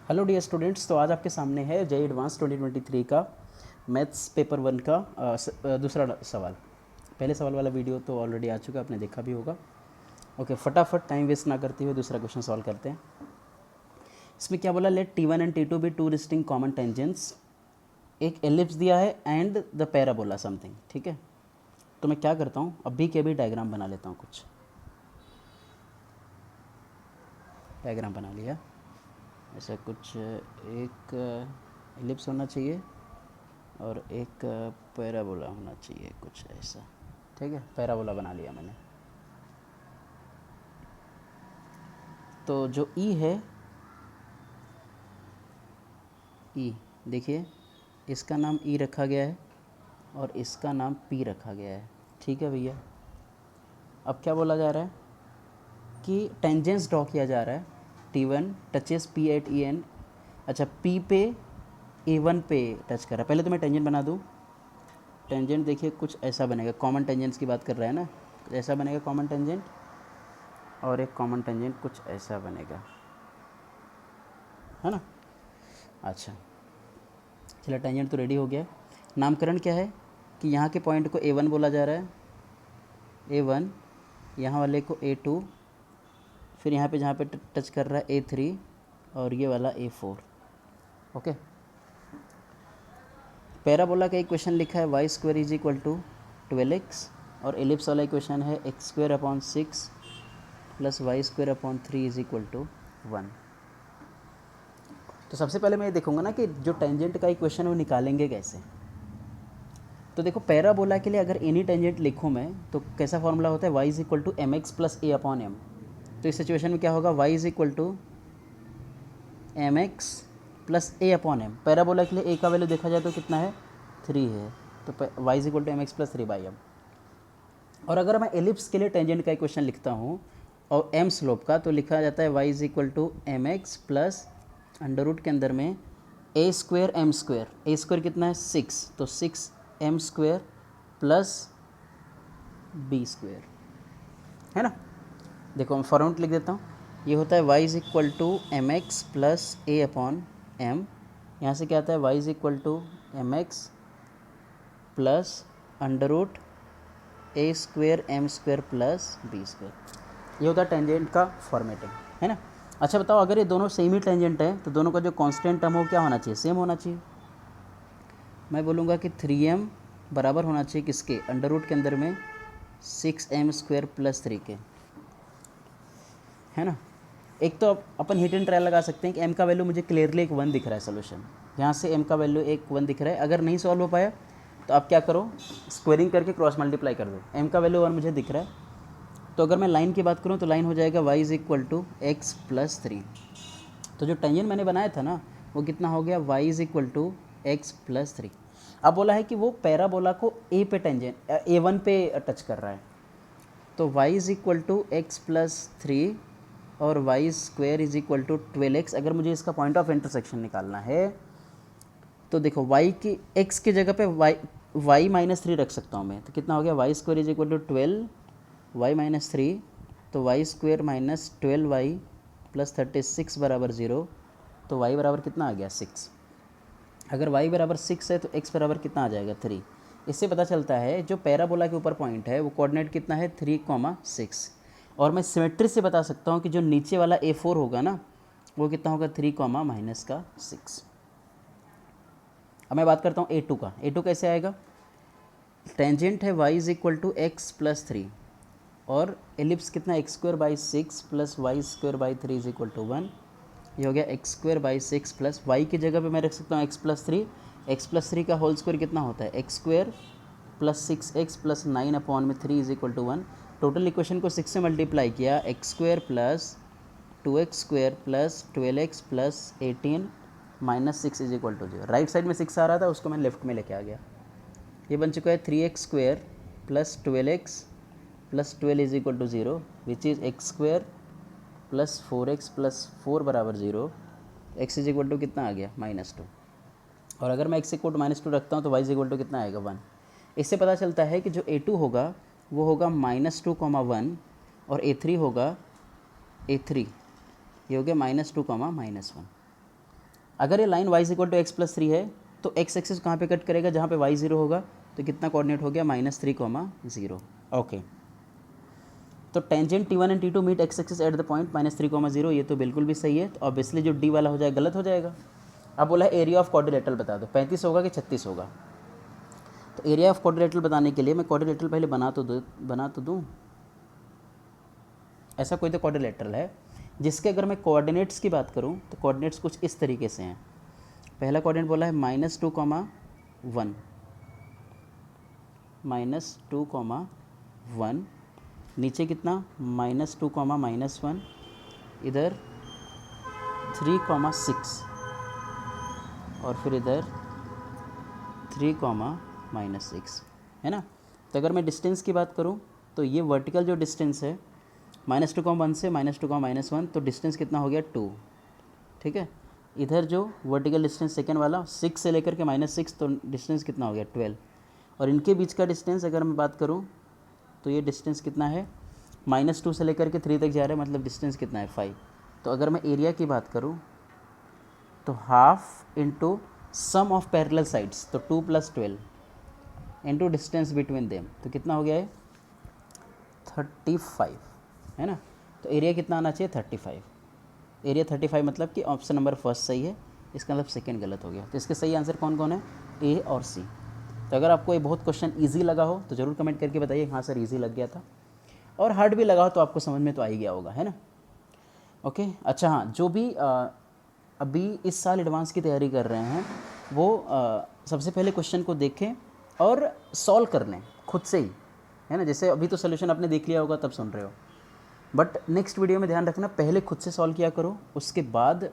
Hello dear students, तो आज आपके सामने है जेईई एडवांस 2023 का मैथ्स पेपर 1 का दूसरा सवाल। पहले सवाल वाला वीडियो तो ऑलरेडी आ चुका, आपने देखा भी होगा। ओके, फटाफट टाइम वेस्ट ना करते हुए दूसरा क्वेश्चन सॉल्व करते हैं। इसमें क्या बोला, let T1 and T2 be two distinct common tangents. एक एलिप्स दिया है एंड द पैराबोला समथिंग, ठीक है। तो मैं क्या करता हूँ, अभी के अभी डायग्राम बना लेता हूँ। कुछ डायग्राम बना लिया, ऐसा कुछ एक एलिप्स होना चाहिए और एक पैराबोला होना चाहिए, कुछ ऐसा, ठीक है। पैराबोला बना लिया मैंने। तो जो ई है, ई देखिए, इसका नाम ई रखा गया है और इसका नाम पी रखा गया है, ठीक है भैया। अब क्या बोला जा रहा है कि टेंजेंस ड्रॉ किया जा रहा है। T1 touches P at E N. अच्छा, P पे A1 पे टच कर रहा है। पहले तो मैं टेंजेंट बना दूँ। टेंजेंट देखिए कुछ ऐसा बनेगा, कॉमन टेंजेंट्स की बात कर रहा है ना, ऐसा बनेगा कॉमन टेंजेंट, और एक कॉमन टेंजेंट कुछ ऐसा बनेगा, है ना। अच्छा, चलो टेंजेंट तो रेडी हो गया। नामकरण क्या है कि यहाँ के पॉइंट को A1 बोला जा रहा है, A1, यहाँ वाले को A2, फिर यहाँ पे जहाँ पे टच कर रहा है A3, और ये वाला A4। ओके, पैराबोला का इक्वेशन लिखा है y square is equal to 12x, और एलिप्स वाला इक्वेशन है x square upon 6 plus y square upon 3 is equal to 1। तो सबसे पहले मैं ये देखूंगा ना कि जो टेंजेंट का इक्वेशन है वो निकालेंगे कैसे। तो देखो, पैराबोला के लिए अगर एनी टेंजेंट लिखूँ मैं तो कैसा फॉर्मूला होता है, y is equal to m x plus a upon m. तो इस सिचुएशन में क्या होगा, y is equal to m x plus a upon m. Parabola के लिए ए का वैल्यू देखा जाए तो कितना है, 3 है, तो y is equal to m x plus 3 by m. और अगर मैं एलिप्स के लिए टेंजेंट का इक्वेशन लिखता हूँ और एम स्लोप का, तो लिखा जाता है y is equal to m x plus under root के अंदर में a square m square. A square कितना है, 6, तो 6 m square plus b square, है ना। देखो मैं फॉर्मूला लिख देता हूँ, ये होता है y is equal to m x plus a upon m. यहाँ से क्या आता है, y is equal to m x plus under root a square m square plus b square. ये होता है टेंजेंट का फॉर्मेटिंग, है ना। अच्छा बताओ, अगर ये दोनों सेम ही टेंजेंट है तो दोनों का जो कांस्टेंट टर्म हो क्या होना चाहिए, सेम होना चाहिए। मैं बोलूँगा कि 3m बराबर होना चाहिए किसके, अंडर रूट के अंदर में 6m स्क्वायर प्लस 3 के, है ना। एक तो अपन हिट एंड ट्रायल लगा सकते हैं कि m का वैल्यू मुझे क्लियरली एक 1 दिख रहा है सोल्यूशन, यहाँ से m का वैल्यू एक 1 दिख रहा है। अगर नहीं सॉल्व हो पाया तो आप क्या करो, स्क्वायरिंग करके क्रॉस मल्टीप्लाई कर दो। m का वैल्यू 1 मुझे दिख रहा है, तो अगर मैं लाइन की बात करूँ तो लाइन हो जाएगा y is equal to x plus 3। तो जो टेंजेंट मैंने बनाया था ना, वो कितना हो गया, y is equal to x plus 3। अब बोला है कि वो पैराबोला को a पे टेंजेंट A1 पे टच कर रहा है, तो y is equal to x plus 3 और y square is equal to 12x। अगर मुझे इसका पॉइंट ऑफ इंटरसेक्शन निकालना है तो देखो, y की x की जगह पे y माइनस 3 रख सकता हूँ मैं, तो कितना हो गया, y square is equal to 12y minus 3, तो Y square minus 12y plus 36 बराबर 0। तो y बराबर कितना आ गया, 6। अगर y बराबर 6 है तो x बराबर कितना आ जाएगा, 3। इससे पता चलता है जो पैराबोला के ऊपर पॉइंट है वो कोऑर्डिनेट कितना है, 3,6। और मैं सिमेट्री से बता सकता हूँ कि जो नीचे वाला A4 होगा ना, वो कितना होगा, 3, माइनस का 6। अब मैं बात करता हूँ A2 का। A2 कैसे आएगा, टेंजेंट है y is equal to x plus 3 और एलिप्स कितना, x square by 6 plus y square by 3 is equal to 1। ये हो गया x square by 6 plus y की जगह पे मैं रख सकता हूँ एक्स प्लस 3। एक्स प्लस 3 का होल स्क्वायर कितना होता है, x square plus 6x plus 9 upon में 3 is equal to 1। Total equation को 6 से मल्टीप्लाई किया, x square plus 2x square plus 12x plus 18 minus 6 is equal to 0। Right side में 6 आ रहा था, उसको मैं लेफ्ट में लेके आ गया। ये बन चुका है 3x square plus 12x plus 12 is equal to 0, which is x square plus 4x plus 4 बराबर 0। x इज इक्वल टू कितना आ गया, -2। और अगर मैं x इक्वल टू -2 रखता हूँ तो y इज इक्वल टू कितना आएगा, 1। इससे पता चलता है कि जो A2 होगा वो होगा -2, 1, और A3 होगा A3, ये हो गया -2, -1। अगर ये line y equal to x plus three है तो x एक्सिस कहाँ पे कट करेगा, जहाँ पे y ज़ीरो होगा, तो कितना कोऑर्डिनेट हो गया -3, 0। ओके, तो tangent T1 and T2 meet x axis at the point -3, 0, ये तो बिल्कुल भी सही है। तो ऑब्वियसली जो D वाला हो जाएगा गलत हो जाएगा। अब बोला है एरिया ऑफ क्वाड्रिलेटरल बता दो, 35 होगा कि 36 होगा। तो एरिया ऑफ क्वाड्रिलेटरल बताने के लिए मैं क्वाड्रिलेटरल पहले बना तो दूँ। ऐसा कोई तो क्वाड्रिलेटरल है जिसके अगर मैं कोऑर्डिनेट्स की बात करूं तो कोऑर्डिनेट्स कुछ इस तरीके से हैं। पहला कोऑर्डिनेट बोला है -2, 1, -2, 1, नीचे कितना -2, -1, इधर 3, 6 और फिर इधर 3, -6 है ना। तो अगर मैं डिस्टेंस की बात करूं तो ये वर्टिकल जो डिस्टेंस है -2, 1 से -2, -1, तो डिस्टेंस कितना हो गया 2, ठीक है। इधर जो वर्टिकल डिस्टेंस सेकेंड वाला 6 से लेकर के -6, तो डिस्टेंस कितना हो गया 12। और इनके बीच का डिस्टेंस अगर मैं बात करूं तो ये डिस्टेंस कितना है, -2 से लेकर के 3 तक जा रहा है, मतलब डिस्टेंस कितना है 5। तो अगर मैं एरिया की बात करूं तो half into sum of parallel sides, तो 2 + 12 इंटू डिस्टेंस बिटवीन देम, तो कितना हो गया है 35, है ना। तो एरिया कितना आना चाहिए 35। एरिया 35 मतलब कि ऑप्शन नंबर फर्स्ट सही है, इसका मतलब सेकंड गलत हो गया। तो इसके सही आंसर कौन कौन है, ए और सी। तो अगर आपको ये बहुत क्वेश्चन इजी लगा हो तो ज़रूर कमेंट करके बताइए हाँ सर इजी लग गया था, और हार्ड भी लगा हो तो आपको समझ में तो आ ही गया होगा, है ना। ओके, अच्छा हाँ, जो भी अभी इस साल एडवांस की तैयारी कर रहे हैं वो सबसे पहले क्वेश्चन को देखें और सॉल्व कर लें खुद से ही, है ना। जैसे अभी तो सोल्यूशन आपने देख लिया होगा तब सुन रहे हो, बट नेक्स्ट वीडियो में ध्यान रखना पहले खुद से सॉल्व किया करो, उसके बाद